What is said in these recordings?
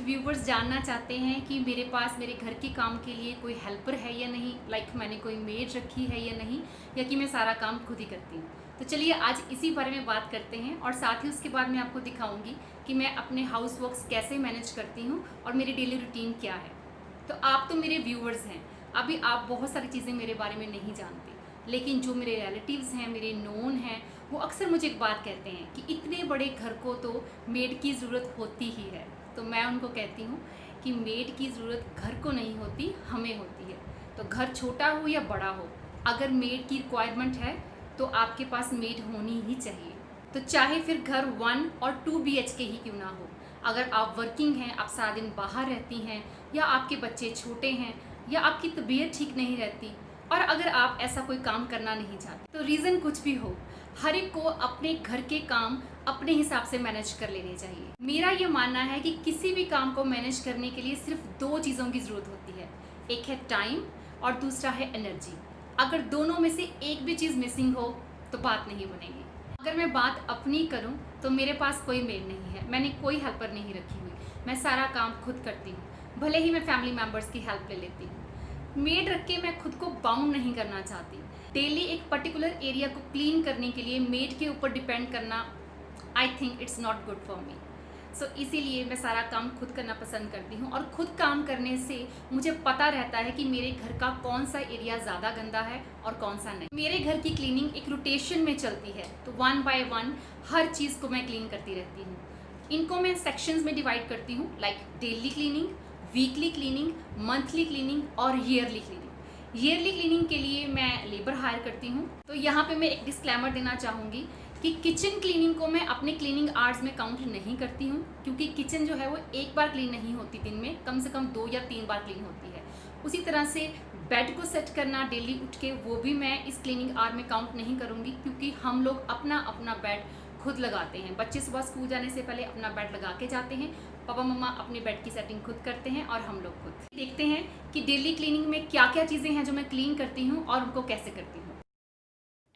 Viewers जानना चाहते हैं कि मेरे पास मेरे घर के काम के लिए कोई हेल्पर है या नहीं, लाइक मैंने कोई मेड रखी है या नहीं, या कि मैं सारा काम खुद ही करती हूँ। तो चलिए आज इसी बारे में बात करते हैं और साथ ही उसके बाद मैं आपको दिखाऊंगी कि मैं अपने हाउस वर्क्स कैसे मैनेज करती हूँ और मेरी डेली रूटीन क्या है। तो आप तो मेरे व्यूवर्स हैं, अभी आप बहुत सारी चीज़ें मेरे बारे में नहीं जानते, लेकिन जो मेरे रिलेटिव्स हैं, मेरे नोन हैं, वो अक्सर मुझे एक बात कहते हैं कि इतने बड़े घर को तो मेड की ज़रूरत होती ही है। तो मैं उनको कहती हूँ कि मेड की ज़रूरत घर को नहीं होती, हमें होती है। तो घर छोटा हो या बड़ा हो, अगर मेड की रिक्वायरमेंट है तो आपके पास मेड होनी ही चाहिए। तो चाहे फिर घर 1 और 2 BHK ही क्यों ना हो, अगर आप वर्किंग हैं, आप सारा दिन बाहर रहती हैं, या आपके बच्चे छोटे हैं, या आपकी तबीयत ठीक नहीं रहती, और अगर आप ऐसा कोई काम करना नहीं चाहते, तो रीज़न कुछ भी हो, हर एक को अपने घर के काम अपने हिसाब से मैनेज कर लेने चाहिए। मेरा ये मानना है कि किसी भी काम को मैनेज करने के लिए सिर्फ 2 चीज़ों की ज़रूरत होती है, एक है टाइम और दूसरा है एनर्जी। अगर दोनों में से एक भी चीज़ मिसिंग हो तो बात नहीं बनेगी। अगर मैं बात अपनी करूं तो मेरे पास कोई मेड नहीं है, मैंने कोई हेल्पर नहीं रखी हुई, मैं सारा काम खुद करती हूँ। भले ही मैं फैमिली मेम्बर्स की हेल्प ले लेती हूँ, मेड रख के मैं खुद को बाउंड नहीं करना चाहती। डेली एक पर्टिकुलर एरिया को क्लीन करने के लिए मेड के ऊपर डिपेंड करना, I think it's not good for me. So इसीलिए मैं सारा काम खुद करना पसंद करती हूँ, और खुद काम करने से मुझे पता रहता है कि मेरे घर का कौन सा एरिया ज़्यादा गंदा है और कौन सा नहीं। मेरे घर की क्लीनिंग एक रोटेशन में चलती है, तो 1 बाय 1 हर चीज़ को मैं क्लीन करती रहती हूँ। इनको मैं सेक्शंस में डिवाइड करती हूँ, like daily cleaning, weekly cleaning, monthly cleaning और ईयरली क्लीनिंग। ईयरली क्लीनिंग के लिए मैं लेबर हायर करती हूँ। तो यहाँ पे मैं एक डिस्क्लेमर देना चाहूँगी कि किचन क्लीनिंग को मैं अपने क्लीनिंग आवर्स में काउंट नहीं करती हूँ, क्योंकि किचन जो है वो एक बार क्लीन नहीं होती, दिन में कम से कम 2 या 3 बार क्लीन होती है। उसी तरह से बेड को सेट करना डेली उठ के, वो भी मैं इस क्लीनिंग आवर में काउंट नहीं करूँगी, क्योंकि हम लोग अपना अपना बेड खुद लगाते हैं। बच्चे सुबह स्कूल जाने से पहले अपना बेड लगा के जाते हैं, पापा मम्मा अपने बेड की सेटिंग खुद करते हैं, और हम लोग खुद देखते हैं कि डेली क्लीनिंग में क्या क्या चीज़ें हैं जो मैं क्लीन करती हूँ और उनको कैसे करती हूँ।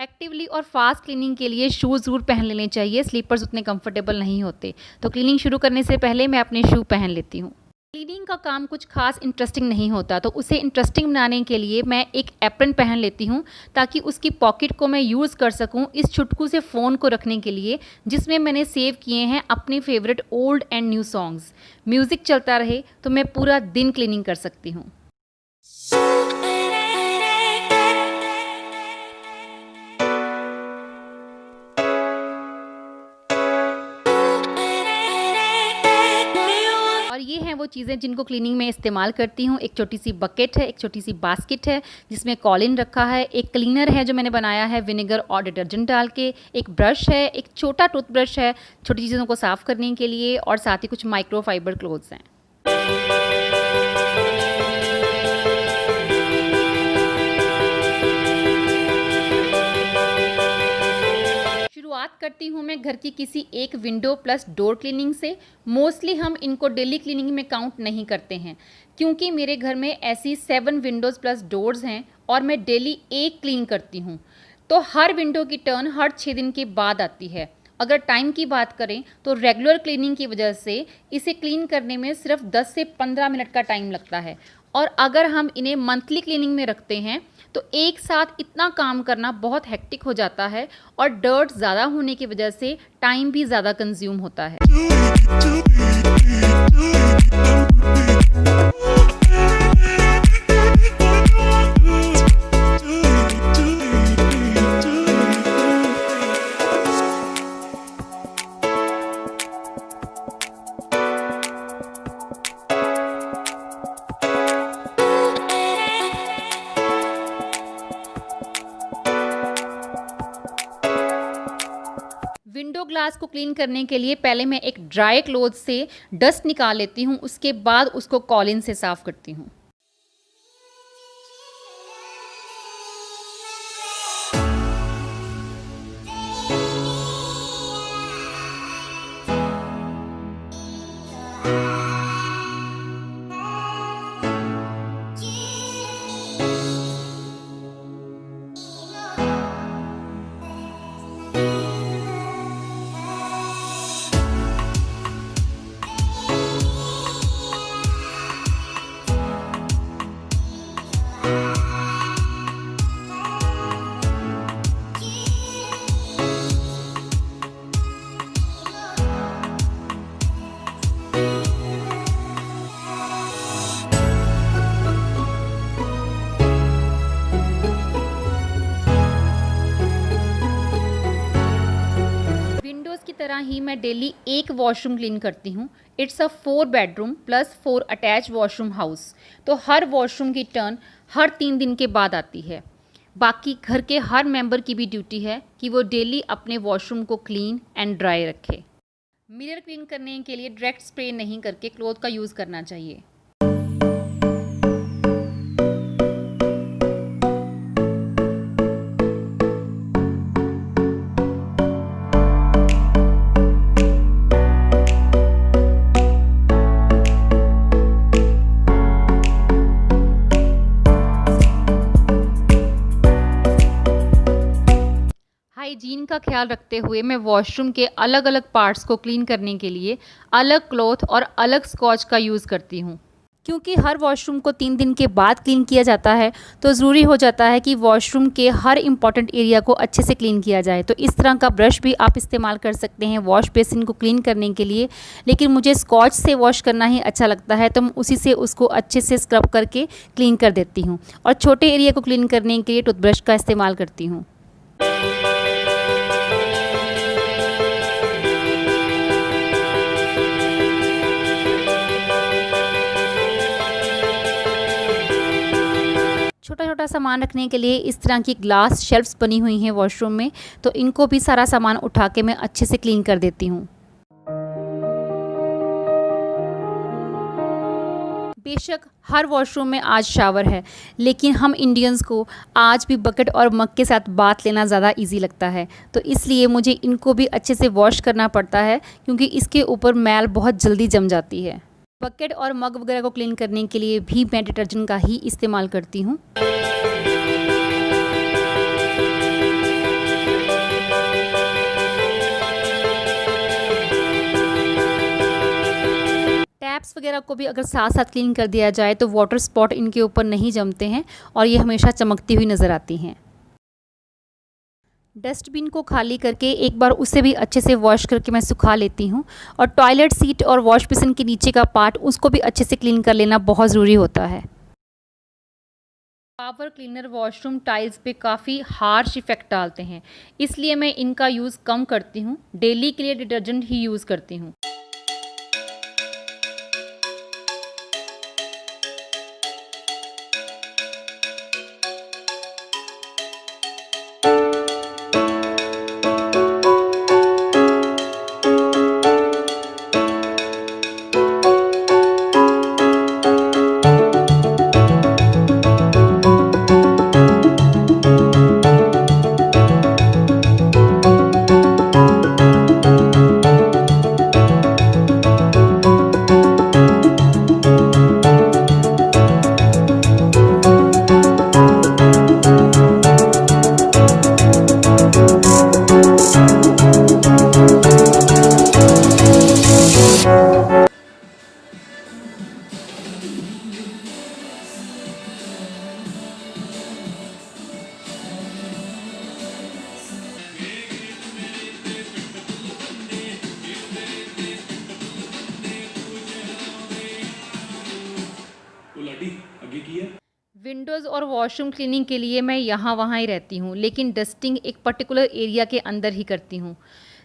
एक्टिवली और फास्ट क्लीनिंग के लिए शूज़ ज़रूर पहन लेने चाहिए, स्लीपर्स उतने कंफर्टेबल नहीं होते। तो क्लीनिंग शुरू करने से पहले मैं अपने शू पहन लेती हूँ। क्लीनिंग का काम कुछ खास इंटरेस्टिंग नहीं होता, तो उसे इंटरेस्टिंग बनाने के लिए मैं एक एप्रन पहन लेती हूँ, ताकि उसकी पॉकेट को मैं यूज़ कर सकूँ इस छुटकू से फ़ोन को रखने के लिए, जिसमें मैंने सेव किए हैं अपने favourite old and new songs. Music चलता रहे तो मैं पूरा दिन क्लीनिंग कर सकती हूँ। ये हैं वो चीज़ें जिनको क्लीनिंग में इस्तेमाल करती हूँ। एक छोटी सी बकेट है, एक छोटी सी बास्केट है जिसमें कॉलिन रखा है, एक क्लीनर है जो मैंने बनाया है विनेगर और डिटर्जेंट डाल के, एक ब्रश है, एक छोटा टूथब्रश है छोटी चीज़ों को साफ़ करने के लिए, और साथ ही कुछ माइक्रोफाइबर क्लोथ्स हैं। शुरुआत करती हूँ मैं घर की किसी एक विंडो प्लस डोर क्लीनिंग से। मोस्टली हम इनको डेली क्लीनिंग में काउंट नहीं करते हैं, क्योंकि मेरे घर में ऐसी 7 विंडोज़ प्लस डोर्स हैं और मैं डेली एक क्लीन करती हूँ। तो हर विंडो की टर्न हर 6 दिन के बाद आती है। अगर टाइम की बात करें तो रेगुलर क्लीनिंग की वजह से इसे क्लीन करने में सिर्फ 10 से 15 मिनट का टाइम लगता है, और अगर हम इन्हें मंथली क्लीनिंग में रखते हैं तो एक साथ इतना काम करना बहुत हेक्टिक हो जाता है, और डर्ट ज़्यादा होने की वजह से टाइम भी ज़्यादा कंज्यूम होता है। विंडो ग्लास को क्लीन करने के लिए पहले मैं एक ड्राई क्लॉथ से डस्ट निकाल लेती हूँ, उसके बाद उसको कॉलिन से साफ़ करती हूँ। तरह ही मैं डेली एक वॉशरूम क्लीन करती हूँ। It's a 4 bedroom plus 4 attach washroom house. तो हर वॉशरूम की टर्न हर 3 दिन के बाद आती है। बाकी घर के हर मेंबर की भी ड्यूटी है कि वो डेली अपने वॉशरूम को क्लीन एंड ड्राई रखे। मिरर क्लीन करने के लिए डायरेक्ट स्प्रे नहीं करके क्लॉथ का यूज़ करना चाहिए। हाइजीन का ख्याल रखते हुए मैं वॉशरूम के अलग अलग पार्ट्स को क्लीन करने के लिए अलग क्लॉथ और अलग स्कॉच का यूज़ करती हूँ। क्योंकि हर वॉशरूम को 3 दिन के बाद क्लीन किया जाता है तो ज़रूरी हो जाता है कि वॉशरूम के हर इम्पॉर्टेंट एरिया को अच्छे से क्लीन किया जाए। तो इस तरह का ब्रश भी आप इस्तेमाल कर सकते हैं वॉश बेसिन को क्लीन करने के लिए, लेकिन मुझे स्कॉच से वॉश करना ही अच्छा लगता है तो मैं उसी से उसको अच्छे से स्क्रब करके क्लीन कर देती हूँ। और छोटे एरिया को क्लीन करने के लिए टूथब्रश का इस्तेमाल करती हूँ। छोटा छोटा सामान रखने के लिए इस तरह की ग्लास शेल्फ्स बनी हुई हैं वॉशरूम में, तो इनको भी सारा सामान उठा के मैं अच्छे से क्लीन कर देती हूँ। बेशक हर वॉशरूम में आज शावर है, लेकिन हम इंडियंस को आज भी बकेट और मग के साथ बाथ लेना ज़्यादा इजी लगता है, तो इसलिए मुझे इनको भी अच्छे से वॉश करना पड़ता है क्योंकि इसके ऊपर मैल बहुत जल्दी जम जाती है। बकेट और मग वगैरह को क्लीन करने के लिए भी मैं डिटर्जेंट का ही इस्तेमाल करती हूँ। टैप्स वगैरह को भी अगर साथ साथ क्लीन कर दिया जाए तो वाटर स्पॉट इनके ऊपर नहीं जमते हैं और ये हमेशा चमकती हुई नज़र आती हैं। डस्टबिन को खाली करके एक बार उसे भी अच्छे से वॉश करके मैं सुखा लेती हूँ। और टॉयलेट सीट और वॉश बेसिन के नीचे का पार्ट उसको भी अच्छे से क्लीन कर लेना बहुत ज़रूरी होता है। पावर क्लीनर वॉशरूम टाइल्स पे काफ़ी हार्श इफ़ेक्ट डालते हैं, इसलिए मैं इनका यूज़ कम करती हूँ। डेली के लिए डिटर्जेंट ही यूज़ करती हूँ। विंडोज़ और वॉशरूम क्लीनिंग के लिए मैं यहाँ वहाँ ही रहती हूँ, लेकिन डस्टिंग एक पर्टिकुलर एरिया के अंदर ही करती हूँ।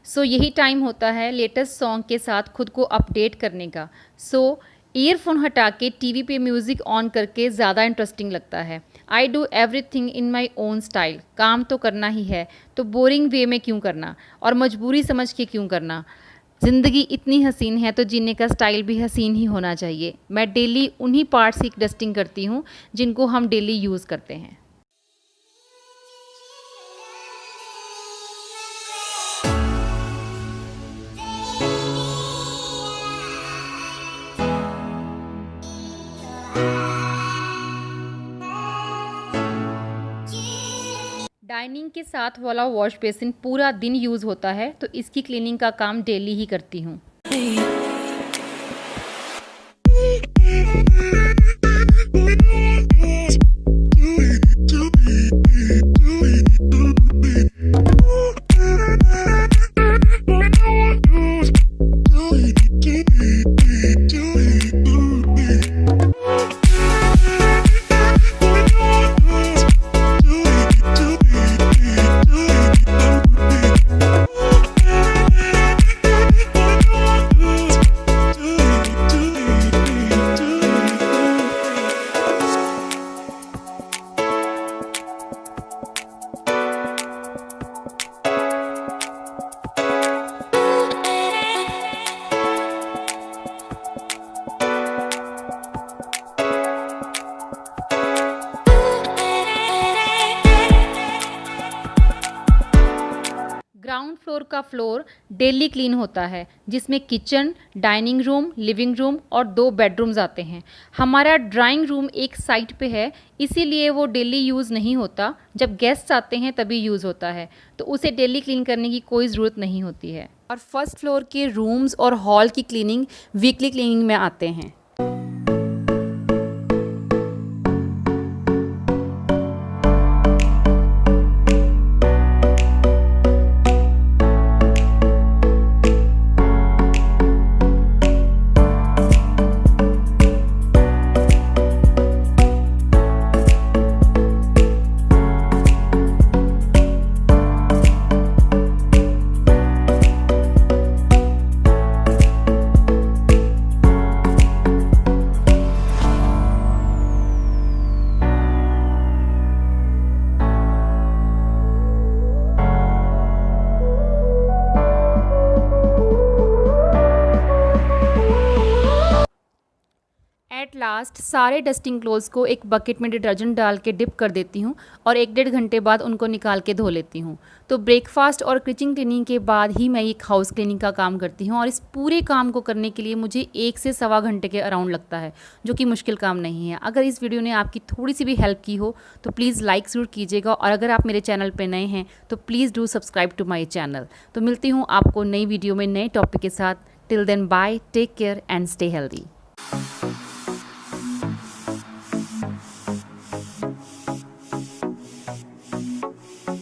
सो यही टाइम होता है लेटेस्ट सॉन्ग के साथ खुद को अपडेट करने का। सो ईयरफोन हटा के टीवी पे म्यूज़िक ऑन करके ज़्यादा इंटरेस्टिंग लगता है। I do everything in my own style. काम तो करना ही है, तो बोरिंग वे में क्यों करना और मजबूरी समझ के क्यों करना। ज़िंदगी इतनी हसीन है तो जीने का स्टाइल भी हसीन ही होना चाहिए। मैं डेली उन्हीं पार्ट्स की डस्टिंग करती हूँ जिनको हम डेली यूज़ करते हैं। डाइनिंग के साथ वाला वॉश बेसिन पूरा दिन यूज़ होता है, तो इसकी क्लीनिंग का काम डेली ही करती हूँ। ग्राउंड फ्लोर का फ्लोर डेली क्लीन होता है, जिसमें kitchen, dining room, living room और 2 बेडरूम्स आते हैं। हमारा ड्राइंग रूम एक साइड पे है, इसीलिए वो डेली यूज़ नहीं होता। जब गेस्ट्स आते हैं तभी यूज़ होता है, तो उसे डेली क्लीन करने की कोई ज़रूरत नहीं होती है। और फर्स्ट फ्लोर के रूम्स और हॉल की क्लीनिंग वीकली क्लीनिंग में आते हैं। एट लास्ट सारे डस्टिंग क्लोथ्स को एक बकेट में डिटर्जेंट डाल के डिप कर देती हूँ और 1-1.5 घंटे बाद उनको निकाल के धो लेती हूँ। तो ब्रेकफास्ट और किचन क्लीनिंग के बाद ही मैं एक हाउस क्लीनिंग का काम करती हूँ और इस पूरे काम को करने के लिए मुझे 1 से सवा घंटे के अराउंड लगता है, जो कि मुश्किल काम नहीं है। अगर इस वीडियो ने आपकी थोड़ी सी भी हेल्प की हो तो प्लीज़ लाइक ज़रूर कीजिएगा, और अगर आप मेरे चैनल पर नए हैं तो please do subscribe to my channel. तो मिलती हूँ आपको नई वीडियो में नए टॉपिक के साथ। Till then bye, take care and stay healthy.